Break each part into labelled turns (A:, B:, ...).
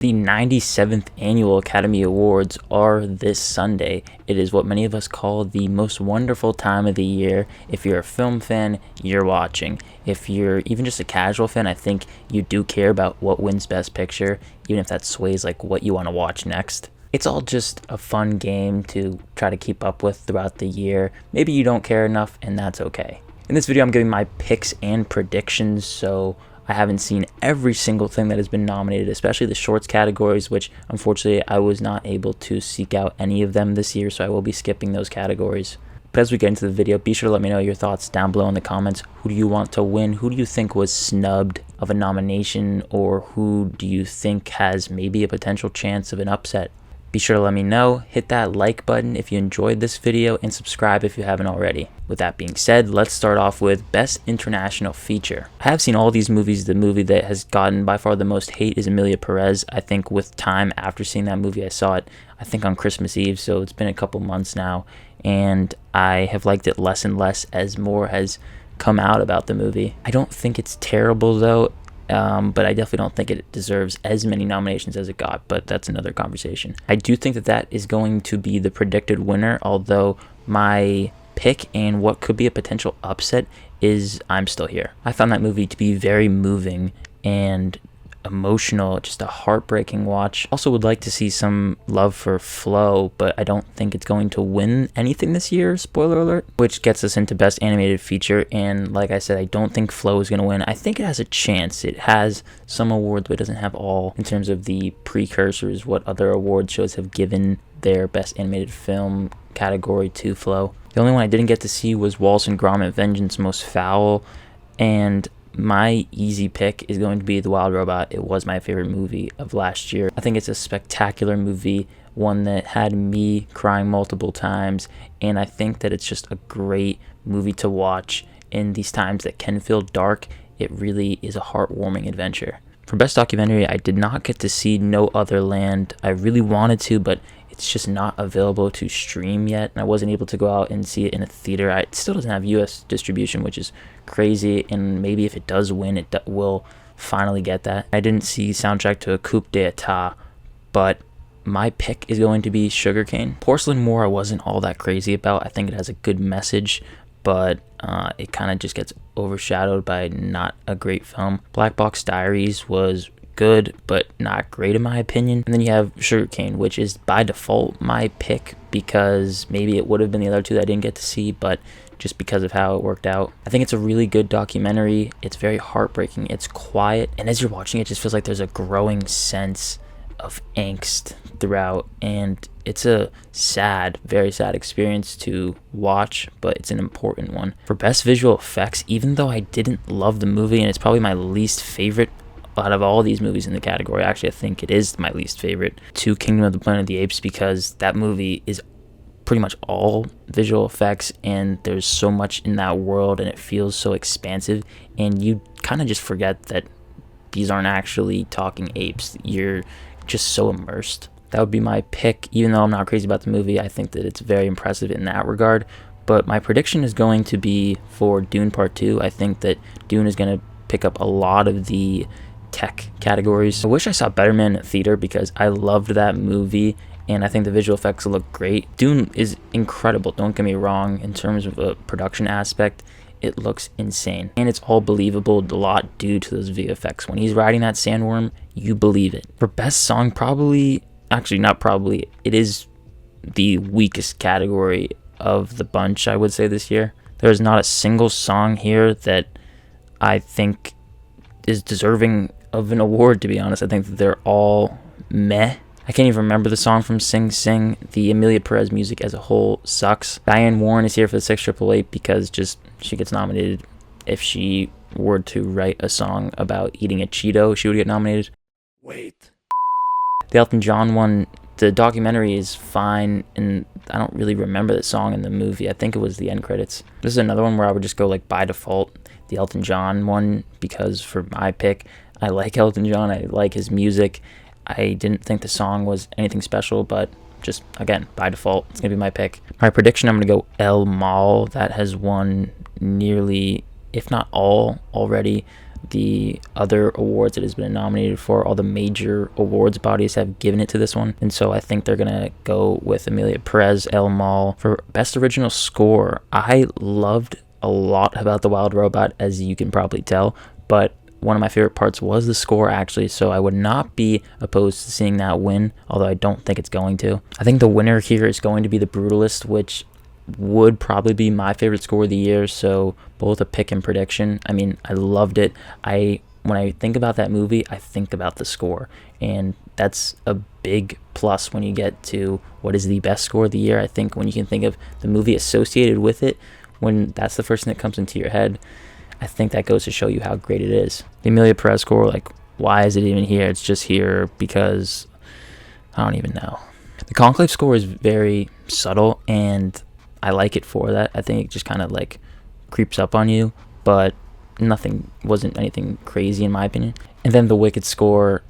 A: The 97th Annual Academy Awards are this Sunday. It is what many of us call the most wonderful time of the year. If you're a film fan, you're watching. If you're even just a casual fan, I think you do care about what wins Best Picture, even if that sways like what you want to watch next. It's all just a fun game to try to keep up with throughout the year. Maybe you don't care enough, and that's okay. In this video, I'm giving my picks and predictions, so I haven't seen every single thing that has been nominated, especially the shorts categories, which unfortunately I was not able to seek out any of them this year, so I will be skipping those categories. But as we get into the video, be sure to let me know your thoughts down below in the comments. Who do you want to win? Who do you think was snubbed of a nomination? Or who do you think has maybe a potential chance of an upset? Be sure to let me know, hit that like button if you enjoyed this video, and subscribe if you haven't already. With that being said, let's start off with Best International Feature. I have seen all these movies. The movie that has gotten by far the most hate is Emilia Pérez. I think with time after seeing that movie, I saw it, I think on Christmas Eve, so it's been a couple months now, and I have liked it less and less as more has come out about the movie. I don't think it's terrible though. But I definitely don't think it deserves as many nominations as it got, but that's another conversation. I do think that that is going to be the predicted winner, although my pick and what could be a potential upset is I'm Still Here. I found that movie to be very moving and emotional, just a heartbreaking watch. Also would like to see some love for Flow, but I don't think it's going to win anything this year, spoiler alert, which gets us into Best Animated Feature. And like I said, I don't think Flow is going to win. I think it has a chance. It has some awards, but it doesn't have all in terms of the precursors, what other award shows have given their Best Animated Film category to Flow. The only one I didn't get to see was Wallace and Gromit: Vengeance Most Foul, and my easy pick is going to be The Wild Robot. It was my favorite movie of last year. I think it's a spectacular movie, one that had me crying multiple times, and I think that it's just a great movie to watch in these times that can feel dark. It really is a heartwarming adventure. For Best Documentary, I did not get to see No Other Land. I really wanted to, but it's just not available to stream yet, and I wasn't able to go out and see it in a theater. It still doesn't have US distribution, which is crazy, and maybe if it does win, it will finally get that. I didn't see soundtrack to a Coup d'etat, but my pick is going to be Sugarcane. Porcelain Moore I wasn't all that crazy about. I think it has a good message, but it kind of just gets overshadowed by not a great film. Black Box Diaries was good, but not great in my opinion. And then you have Sugarcane, which is by default my pick because maybe it would have been the other two that I didn't get to see, but just because of how it worked out. I think it's a really good documentary. It's very heartbreaking. It's quiet, and as you're watching it just feels like there's a growing sense of angst throughout, and it's a sad, very sad experience to watch, but it's an important one. For Best Visual Effects, even though I didn't love the movie, and it's probably my least favorite out of all these movies in the category, actually I think it is my least favorite, to Kingdom of the Planet of the Apes, because that movie is pretty much all visual effects, and there's so much in that world, and it feels so expansive, and you kind of just forget that these aren't actually talking apes. You're just so immersed. That would be my pick. Even though I'm not crazy about the movie, I think that it's very impressive in that regard. But my prediction is going to be for Dune Part 2. I think that Dune is going to pick up a lot of the tech categories. I wish I saw Better Man in a theater because I loved that movie, and I think the visual effects look great. Dune is incredible, don't get me wrong. In terms of a production aspect, it looks insane, and it's all believable, a lot due to those VFX. When he's riding that sandworm, you believe it. For Best Song, it is the weakest category of the bunch, I would say, this year. There's not a single song here that I think is deserving of an award, to be honest. I think that they're all meh. I can't even remember the song from Sing Sing. The Emilia Pérez music as a whole sucks. Diane Warren is here for the 688 because she gets nominated. If she were to write a song about eating a Cheeto, she would get nominated. Wait. The Elton John one, the documentary is fine, and I don't really remember the song in the movie. I think it was the end credits. This is another one where I would just go like by default, the Elton John one, because for my pick, I like Elton John. I like his music. I didn't think the song was anything special, but just, again, by default, it's going to be my pick. My prediction, I'm going to go El Mal. That has won nearly, if not all already, the other awards it has been nominated for. All the major awards bodies have given it to this one, and so I think they're gonna go with Emilia Pérez El Mal for Best Original Score. I loved a lot about The Wild Robot, as you can probably tell, but one of my favorite parts was the score, actually, so I would not be opposed to seeing that win, although I don't think it's going to. I think the winner here is going to be The Brutalist, which would probably be my favorite score of the year, so both a pick and prediction. I mean, I loved it. When I think about that movie, I think about the score, and that's a big plus when you get to what is the best score of the year. I think when you can think of the movie associated with it, when that's the first thing that comes into your head, I think that goes to show you how great it is. The Emilia Pérez score, like, why is it even here? It's just here because I don't even know. The Conclave score is very subtle, and I like it for that. I think it just kind of like creeps up on you, but wasn't anything crazy in my opinion. And then the Wicked score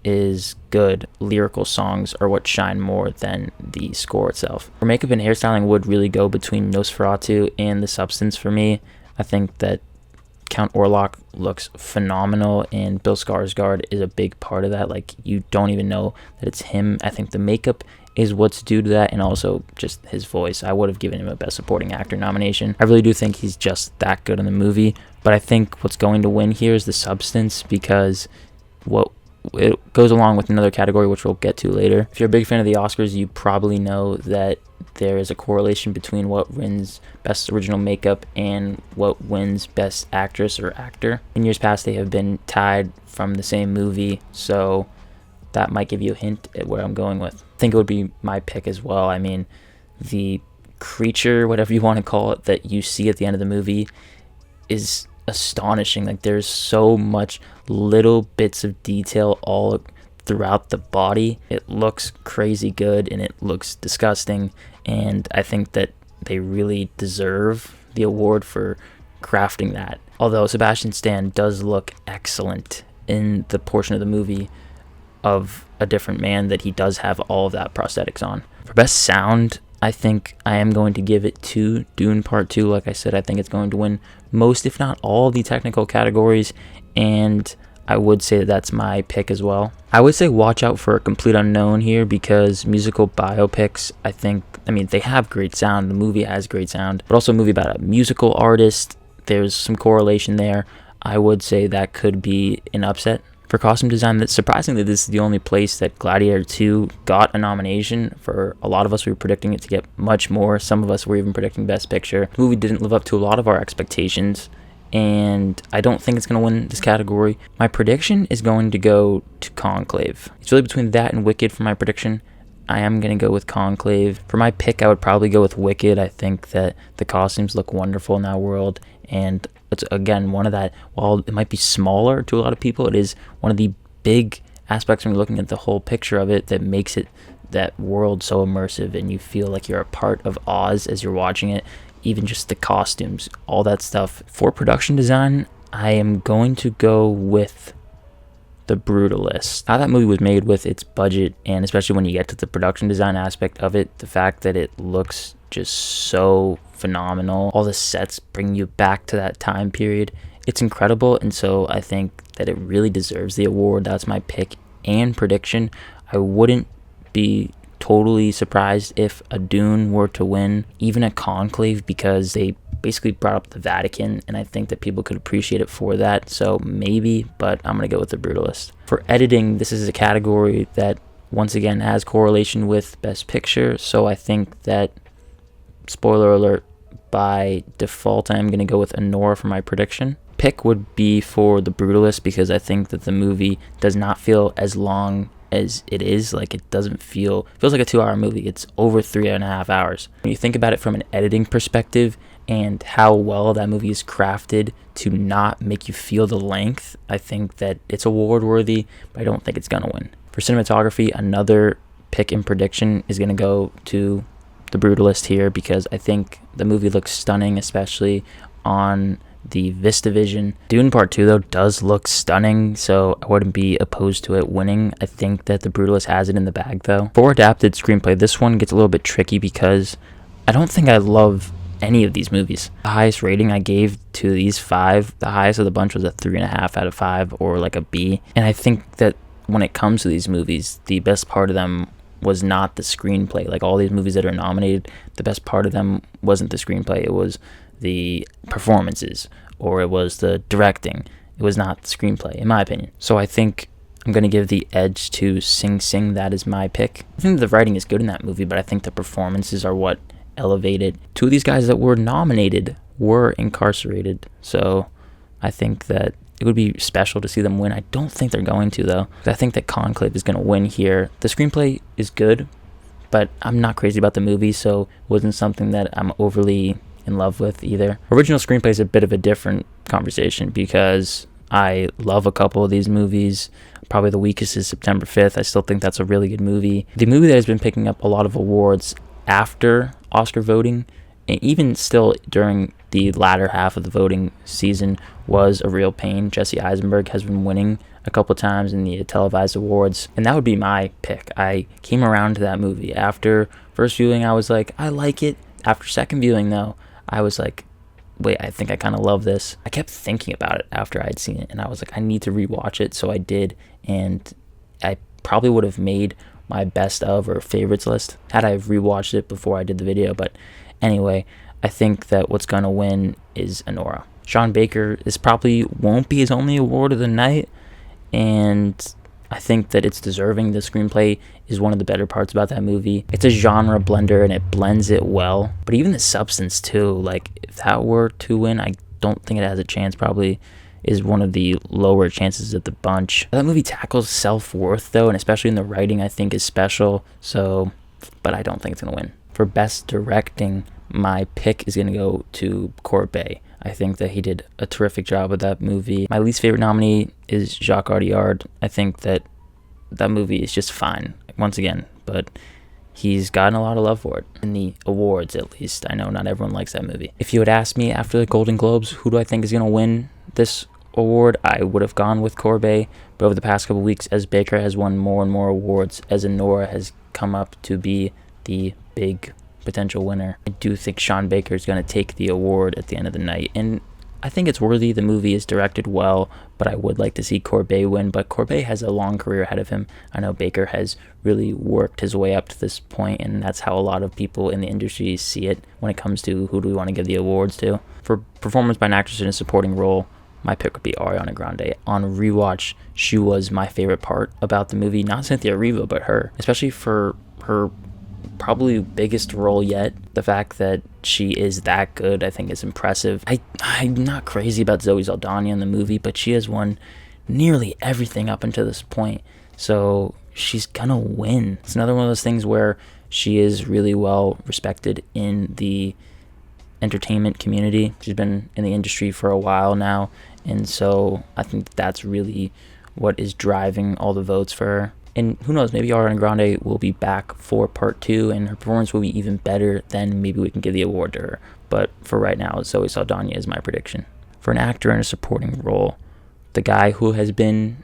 A: is good. Lyrical songs are what shine more than the score itself. For makeup and hairstyling would really go between Nosferatu and The Substance for me. I think that Count Orlok looks phenomenal, and Bill Skarsgård is a big part of that. Like, you don't even know that it's him. I think the makeup is what's due to that, and also just his voice. I would have given him a Best Supporting Actor nomination. I really do think he's just that good in the movie, but I think what's going to win here is The Substance, because it goes along with another category which we'll get to later. If you're a big fan of the Oscars, you probably know that there is a correlation between what wins Best Original Makeup and what wins Best Actress or Actor. In years past, they have been tied from the same movie, so that might give you a hint at where I'm going with. I think it would be my pick as well. I mean, the creature, whatever you want to call it, that you see at the end of the movie is astonishing. Like, there's so much little bits of detail all throughout the body. It looks crazy good, and it looks disgusting, and I think that they really deserve the award for crafting that. Although Sebastian Stan does look excellent in the portion of the movie of A Different Man that he does have all of that prosthetics on. For best sound, I think I am going to give it to Dune Part 2. Like I said, I think it's going to win most, if not all, the technical categories, and I would say that that's my pick as well. I would say watch out for A Complete Unknown here, because musical biopics, I mean, they have great sound. The movie has great sound, but also a movie about a musical artist, there's some correlation there. I would say that could be an upset. For costume design, that surprisingly, this is the only place that Gladiator 2 got a nomination. For a lot of us, we were predicting it to get much more. Some of us were even predicting Best Picture. The movie didn't live up to a lot of our expectations, and I don't think it's going to win this category. My prediction is going to go to Conclave. It's really between that and Wicked for my prediction. I am going to go with Conclave. For my pick, I would probably go with Wicked. I think that the costumes look wonderful in that world, and it's, again, one of that, while it might be smaller to a lot of people, it is one of the big aspects when you're looking at the whole picture of it that makes it, that world, so immersive, and you feel like you're a part of Oz as you're watching it. Even just the costumes, all that stuff. For production design, I am going to go with The Brutalist. How that movie was made with its budget, and especially when you get to the production design aspect of it, the fact that it looks just so phenomenal. All the sets bring you back to that time period. It's incredible, and so I think that it really deserves the award. That's my pick and prediction. I wouldn't be totally surprised if a Dune were to win, even a Conclave, because they basically brought up the Vatican, and I think that people could appreciate it for that. So maybe, but I'm going to go with The Brutalist. For editing, this is a category that once again has correlation with Best Picture, so I think that, spoiler alert, by default I'm going to go with Anora for my prediction. Pick would be for The Brutalist, because I think that the movie does not feel as long as it is. Like, it doesn't feels like a 2-hour movie. It's over 3.5 hours. When you think about it from an editing perspective and how well that movie is crafted to not make you feel the length, I think that it's award worthy, but I don't think it's gonna win. For cinematography, another pick and prediction is gonna go to The Brutalist here, because I think the movie looks stunning, especially on the VistaVision. Dune Part 2, though, does look stunning, so I wouldn't be opposed to it winning. I think that The Brutalist has it in the bag, though. For adapted screenplay, this one gets a little bit tricky, because I don't think I love any of these movies. The highest rating I gave to these 5, the highest of the bunch was a 3.5 out of 5, or like a B. And I think that when it comes to these movies, the best part of them was not the screenplay. Like all these movies that are nominated, the best part of them wasn't the screenplay. It was the performances, or it was the directing. It was not the screenplay, in my opinion. So I think I'm going to give the edge to Sing Sing. That is my pick. I think the writing is good in that movie, but I think the performances are what elevated. 2 of these guys that were nominated were incarcerated. So I think that it would be special to see them win. I don't think they're going to, though. I think that Conclave is going to win here. The screenplay is good, but I'm not crazy about the movie, so it wasn't something that I'm overly in love with either. Original screenplay is a bit of a different conversation because I love a couple of these movies. Probably the weakest is September 5th. I still think that's a really good movie. The movie that has been picking up a lot of awards after Oscar voting, and even still during the latter half of the voting season, was A Real Pain. Jesse Eisenberg has been winning a couple times in the televised awards, and that would be my pick. I came around to that movie. After first viewing, I was like, I like it. After second viewing, though, I was like, wait, I think I kind of love this. I kept thinking about it after I'd seen it, and I was like, I need to rewatch it, so I did, and I probably would have made my best of or favorites list had I rewatched it before I did the video. But anyway, I think that what's going to win is Anora. Sean Baker, this probably won't be his only award of the night, and I think that it's deserving. The screenplay is one of the better parts about that movie. It's a genre blender, and it blends it well. But even the substance, too, like, if that were to win, I don't think it has a chance. Probably is one of the lower chances of the bunch. That movie tackles self-worth, though, and especially in the writing, I think is special. So, but I don't think it's going to win. For best directing, my pick is going to go to Courbet. I think that he did a terrific job with that movie. My least favorite nominee is Jacques Audiard. I think that that movie is just fine, once again, but he's gotten a lot of love for it. In the awards, at least. I know not everyone likes that movie. If you had asked me after the Golden Globes, who do I think is going to win this award, I would have gone with Courbet. But over the past couple weeks, as Baker has won more and more awards, as Anora has come up to be the big potential winner, I do think Sean Baker is going to take the award at the end of the night. And I think it's worthy. The movie is directed well, but I would like to see Courbet win. But Courbet has a long career ahead of him. I know Baker has really worked his way up to this point, and that's how a lot of people in the industry see it when it comes to who do we want to give the awards to. For performance by an actress in a supporting role, my pick would be Ariana Grande. On rewatch, she was my favorite part about the movie. Not Cynthia Erivo, but her. Especially for her probably biggest role yet. The fact that she is that good, I think, is impressive. I'm not crazy about Zoe Saldana in the movie, but she has won nearly everything up until this point. So she's gonna win. It's another one of those things where she is really well respected in the entertainment community. She's been in the industry for a while now, and so I think that's really what is driving all the votes for her. And who knows, maybe Ariana Grande will be back for part 2, and her performance will be even better. Then maybe we can give the award to her. But for right now, Zoe Saldana is my prediction. For an actor in a supporting role, the guy who has been,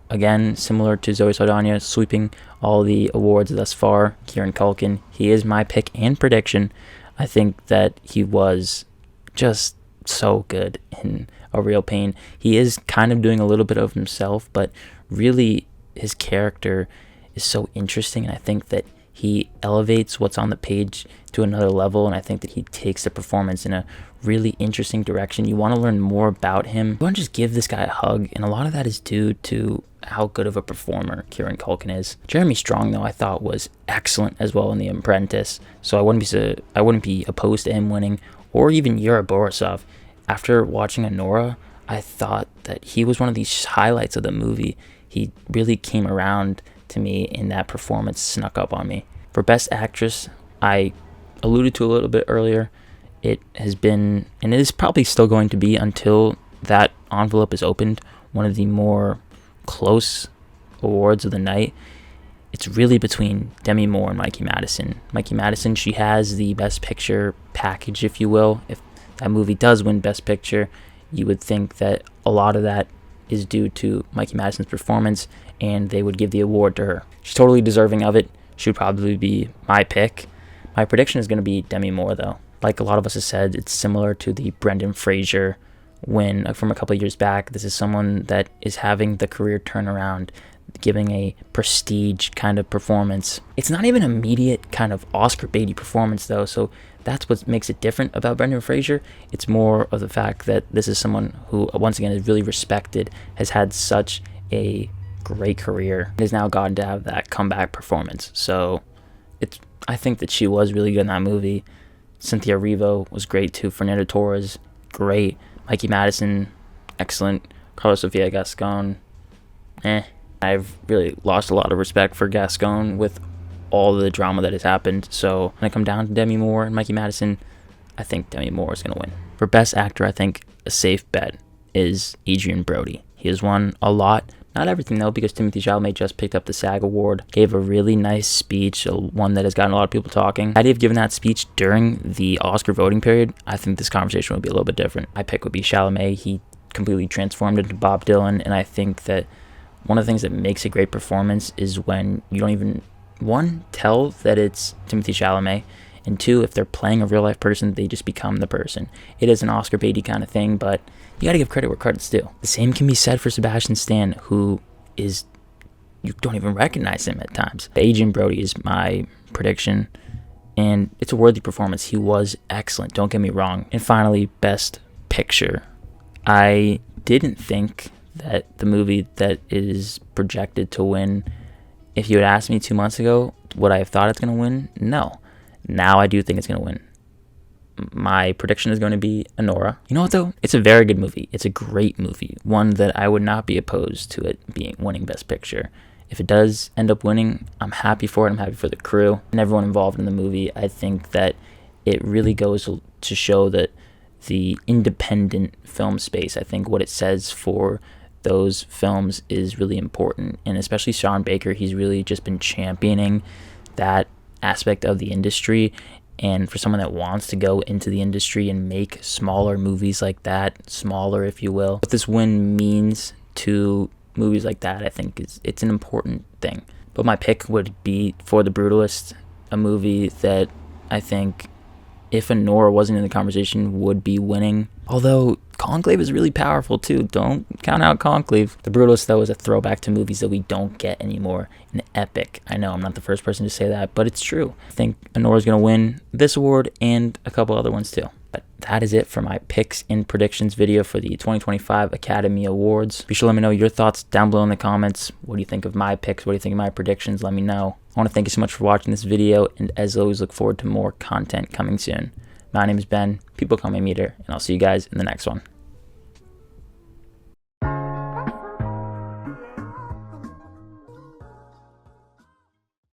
A: again, similar to Zoe Saldana, sweeping all the awards thus far, Kieran Culkin, he is my pick and prediction. I think that he was just so good in A Real Pain. He is kind of doing a little bit of himself, but really his character is so interesting, and I think that he elevates what's on the page to another level, and I think that he takes the performance in a really interesting direction. You want to learn more about him. You want to just give this guy a hug, and a lot of that is due to how good of a performer Kieran Culkin is. Jeremy Strong, though, I thought was excellent as well in The Apprentice, so I wouldn't be opposed to him winning, or even Yuri Borisov. After watching Anora, I thought that he was one of these highlights of the movie. He really came around to me, in that performance snuck up on me. For Best Actress, I alluded to a little bit earlier, it has been, and it is probably still going to be until that envelope is opened, one of the more close awards of the night. It's really between Demi Moore and Mikey Madison. Mikey Madison, she has the Best Picture package, if you will. If that movie does win Best Picture, you would think that a lot of that is due to Mikey Madison's performance, and they would give the award to her. She's totally deserving of it. She would probably be my pick. My prediction is going to be Demi Moore, though. Like a lot of us have said, it's similar to the Brendan Fraser win from a couple of years back. This is someone that is having the career turnaround, giving a prestige kind of performance. It's not even an immediate kind of Oscar baity performance though, so that's what makes it different about Brendan Fraser. It's more of the fact that this is someone who, once again, is really respected, has had such a great career, and has now gotten to have that comeback performance. So I think that she was really good in that movie. Cynthia Erivo was great too. Fernanda Torres, great. Mikey Madison, excellent. Carlos Sofia Gascon, I've really lost a lot of respect for Gascon with all the drama that has happened. So when I come down to Demi Moore and Mikey Madison, I think Demi Moore is going to win. For Best Actor, I think a safe bet is Adrien Brody. He has won a lot. Not everything though, because Timothée Chalamet just picked up the SAG Award, gave a really nice speech, one that has gotten a lot of people talking. Had he have given that speech during the Oscar voting period, I think this conversation would be a little bit different. My pick would be Chalamet. He completely transformed into Bob Dylan, and I think that one of the things that makes a great performance is when you don't even, one, tell that it's Timothée Chalamet, and two, if they're playing a real life person, they just become the person. It is an Oscar baity kind of thing, but you gotta give credit where credit's due. The same can be said for Sebastian Stan, who is, you don't even recognize him at times. Adrien Brody is my prediction, and it's a worthy performance. He was excellent, don't get me wrong. And finally, Best Picture. I didn't think that the movie that is projected to win, if you had asked me 2 months ago, would I have thought it's going to win? No. Now I do think it's going to win. My prediction is going to be Anora. You know what though? It's a very good movie. It's a great movie. One that I would not be opposed to it winning Best Picture. If it does end up winning, I'm happy for it. I'm happy for the crew and everyone involved in the movie. I think that it really goes to show that the independent film space, I think what it says for those films is really important. And especially Sean Baker, he's really just been championing that aspect of the industry. And for someone that wants to go into the industry and make smaller movies like that, smaller if you will, what this win means to movies like that, I think it's an important thing. But my pick would be For the Brutalist, a movie that I think, if Anora wasn't in the conversation, would be winning. Although Conclave is really powerful too. Don't count out Conclave. The Brutalist though is a throwback to movies that we don't get anymore. An epic. I know I'm not the first person to say that, but it's true. I think Anora's going to win this award and a couple other ones too. But that is it for my picks and predictions video for the 2025 Academy Awards. Be sure to let me know your thoughts down below in the comments. What do you think of my picks? What do you think of my predictions? Let me know. I want to thank you so much for watching this video, and as always, look forward to more content coming soon. My name is Ben, people call me Meter, and I'll see you guys in the next one.